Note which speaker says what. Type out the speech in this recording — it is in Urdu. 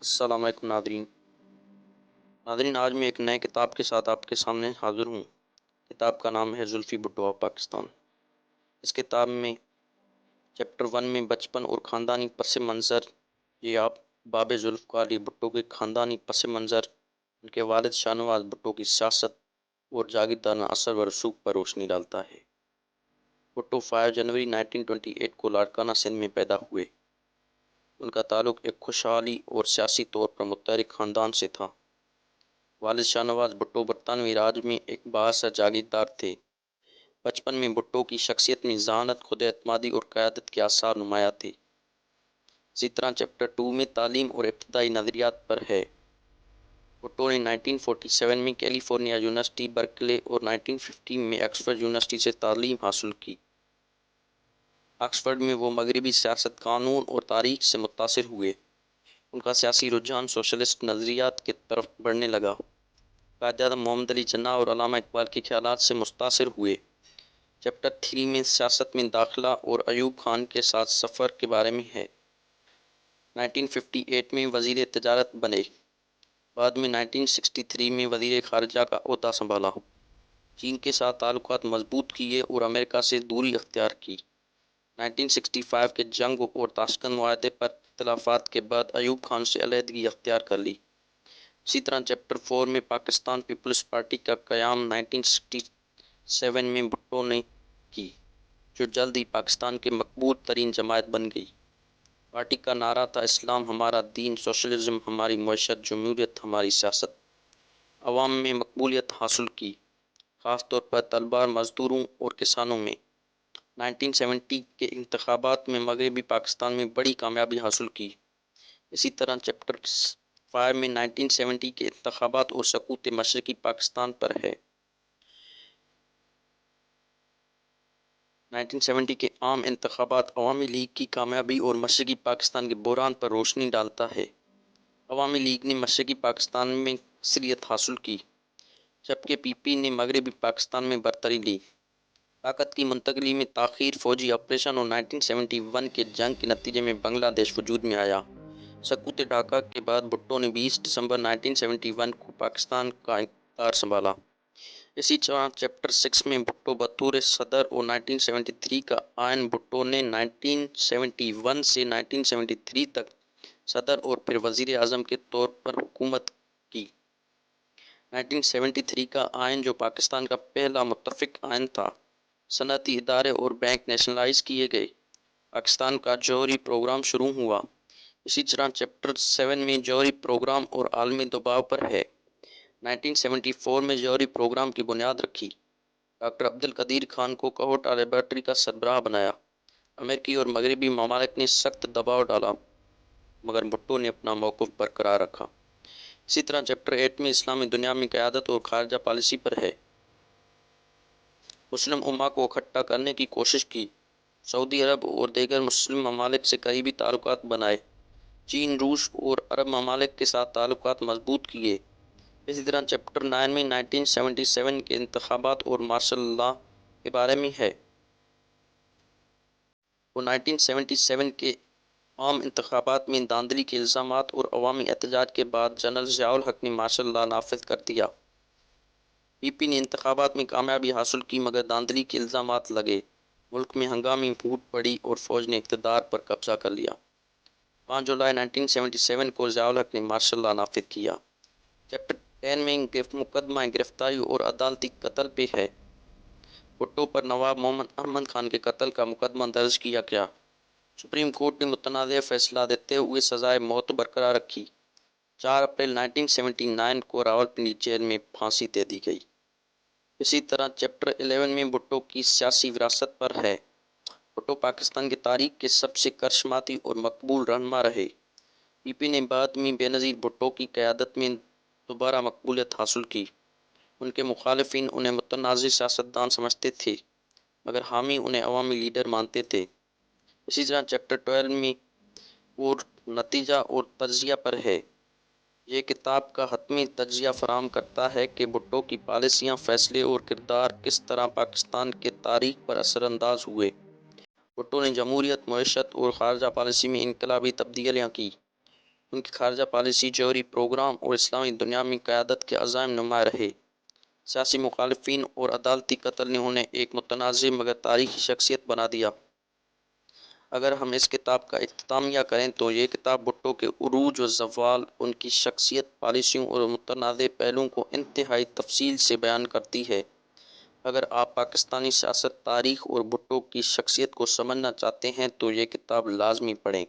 Speaker 1: السلام علیکم ناظرین، آج میں ایک نئے کتاب کے ساتھ آپ کے سامنے حاضر ہوں۔ کتاب کا نام ہے زلفی بھٹو آف پاکستان۔ اس کتاب میں چیپٹر 1 میں بچپن اور خاندانی پس منظر، یہ آپ باب ذوالفقار علی بھٹو کے خاندانی پس منظر، ان کے والد شاہ نواز بھٹو کی سیاست اور جاگیردارانہ اثر و رسوخ پر روشنی ڈالتا ہے۔ بھٹو 5 جنوری 1928 کو لاڑکانہ سندھ میں پیدا ہوئے۔ ان کا تعلق ایک خوشحالی اور سیاسی طور پر متحرک خاندان سے تھا۔ والد شاہ نواز بھٹو برطانوی راج میں ایک بااثر جاگیردار تھے۔ بچپن میں بھٹو کی شخصیت میں ذہانت، خود اعتمادی اور قیادت کے آثار نمایاں تھے۔ اسی طرح چیپٹر 2 میں تعلیم اور ابتدائی نظریات پر ہے۔ بھٹو نے 1947 میں کیلیفورنیا یونیورسٹی برکلے اور 1950 میں آکسفورڈ یونیورسٹی سے تعلیم حاصل کی۔ آکسفورڈ میں وہ مغربی سیاست، قانون اور تاریخ سے متاثر ہوئے۔ ان کا سیاسی رجحان سوشلسٹ نظریات کی طرف بڑھنے لگا۔ قائد اعظم محمد علی جناح اور علامہ اقبال کے خیالات سے متاثر ہوئے۔ چیپٹر 3 میں سیاست میں داخلہ اور ایوب خان کے ساتھ سفر کے بارے میں ہے۔ 1958 میں وزیر تجارت بنے۔ بعد میں 1963 میں وزیر خارجہ کا عہدہ سنبھالا۔ چین کے ساتھ تعلقات مضبوط کیے اور امریکہ سے دوری اختیار کی۔ 1965 کے جنگ اور تاشکند معاہدے پر اختلافات کے بعد ایوب خان سے علیحدگی اختیار کر لی۔ اسی طرح چیپٹر 4 میں پاکستان پیپلز پارٹی کا قیام 1967 میں بھٹو نے کی، جو جلد ہی پاکستان کی مقبول ترین جماعت بن گئی۔ پارٹی کا نعرہ تھا اسلام ہمارا دین، سوشلزم ہماری معیشت، جمہوریت ہماری سیاست۔ عوام میں مقبولیت حاصل کی، خاص طور پر طلباء، مزدوروں اور کسانوں میں۔ 1970 کے انتخابات میں مغربی پاکستان میں بڑی کامیابی حاصل کی۔ اسی طرح چیپٹر 5 میں 1970 کے انتخابات اور سقوط مشرقی پاکستان پر ہے۔ 1970 کے عام انتخابات عوامی لیگ کی کامیابی اور مشرقی پاکستان کے بحران پر روشنی ڈالتا ہے۔ عوامی لیگ نے مشرقی پاکستان میں اکثریت حاصل کی، جبکہ پی پی نے مغربی پاکستان میں برتری لی۔ طاقت کی منتقلی میں تاخیر، فوجی آپریشن اور 1971 کے جنگ کے نتیجے میں بنگلہ دیش وجود میں آیا۔ سقوط ڈھاکہ کے بعد بھٹو نے 20 دسمبر 1971 کو پاکستان کا اقتدار سنبھالا۔ اسی طرح چیپٹر 6 میں بھٹو بطور صدر اور 1973 کا آئین۔ بھٹو نے 1971 سے 1973 تک صدر اور پھر وزیر اعظم کے طور پر حکومت کی۔ 1973 کا آئین، جو پاکستان کا پہلا متفق آئین تھا، صنعتی ادارے اور بینک نیشنلائز کیے گئے۔ پاکستان کا جوہری پروگرام شروع ہوا۔ اسی طرح چیپٹر 7 میں جوہری پروگرام اور عالمی دباؤ پر ہے۔ 1974 میں جوہری پروگرام کی بنیاد رکھی۔ ڈاکٹر عبدالقدیر خان کو کوہٹہ لیبارٹری کا سربراہ بنایا۔ امریکی اور مغربی ممالک نے سخت دباؤ ڈالا، مگر بھٹو نے اپنا موقف برقرار رکھا۔ اسی طرح چیپٹر 8 میں اسلامی دنیا میں قیادت اور خارجہ پالیسی پر ہے۔ مسلم امہ کو اکٹھا کرنے کی کوشش کی۔ سعودی عرب اور دیگر مسلم ممالک سے قریبی تعلقات بنائے۔ چین، روس اور عرب ممالک کے ساتھ تعلقات مضبوط کیے۔ اسی طرح چیپٹر 9 میں 1977 کے انتخابات اور مارشل لاء کے بارے میں ہے۔ وہ 1977 کے عام انتخابات میں دھاندلی کے الزامات اور عوامی احتجاج کے بعد جنرل ضیاء الحق نے مارشل لاء نافذ کر دیا۔ پی پی نے انتخابات میں کامیابی حاصل کی، مگر دھاندلی کے الزامات لگے۔ ملک میں ہنگامی پھوٹ پڑی اور فوج نے اقتدار پر قبضہ کر لیا۔ 5 جولائی 1977 کو ضیاء الحق نے مارشل لاء نافذ کیا۔ چیپٹر 10 میں مقدمہ گرفتاری اور عدالتی قتل پہ ہے۔ بھٹو پر نواب محمد احمد خان کے قتل کا مقدمہ درج کیا گیا۔ سپریم کورٹ نے متنازع فیصلہ دیتے ہوئے سزائے موت برقرار رکھی۔ 4 اپریل 1979 کو راولپنڈی جیل میں پھانسی دے دی گئی۔ اسی طرح چیپٹر 11 میں بھٹو کی سیاسی وراثت پر ہے۔ بھٹو پاکستان کی تاریخ کے سب سے کرشماتی اور مقبول رہنما رہے۔ پی پی نے بعد میں بینظیر بھٹو کی قیادت میں دوبارہ مقبولیت حاصل کی۔ ان کے مخالفین انہیں متنازع سیاستدان سمجھتے تھے، مگر حامی انہیں عوامی لیڈر مانتے تھے۔ اسی طرح چیپٹر 12 میں اور نتیجہ اور تجزیہ پر ہے۔ یہ کتاب کا حتمی تجزیہ فراہم کرتا ہے کہ بھٹو کی پالیسیاں، فیصلے اور کردار کس طرح پاکستان کے تاریخ پر اثر انداز ہوئے۔ بھٹو نے جمہوریت، معیشت اور خارجہ پالیسی میں انقلابی تبدیلیاں کی۔ ان کی خارجہ پالیسی، جوہری پروگرام اور اسلامی دنیا میں قیادت کے عزائم نمایاں رہے۔ سیاسی مخالفین اور عدالتی قتل نے انہیں ایک متنازع مگر تاریخی شخصیت بنا دیا۔ اگر ہم اس کتاب کا اختتامیہ کریں تو یہ کتاب بھٹو کے عروج و زوال، ان کی شخصیت، پالیسیوں اور متنازع پہلوؤں کو انتہائی تفصیل سے بیان کرتی ہے۔ اگر آپ پاکستانی سیاست، تاریخ اور بھٹو کی شخصیت کو سمجھنا چاہتے ہیں تو یہ کتاب لازمی پڑھیں۔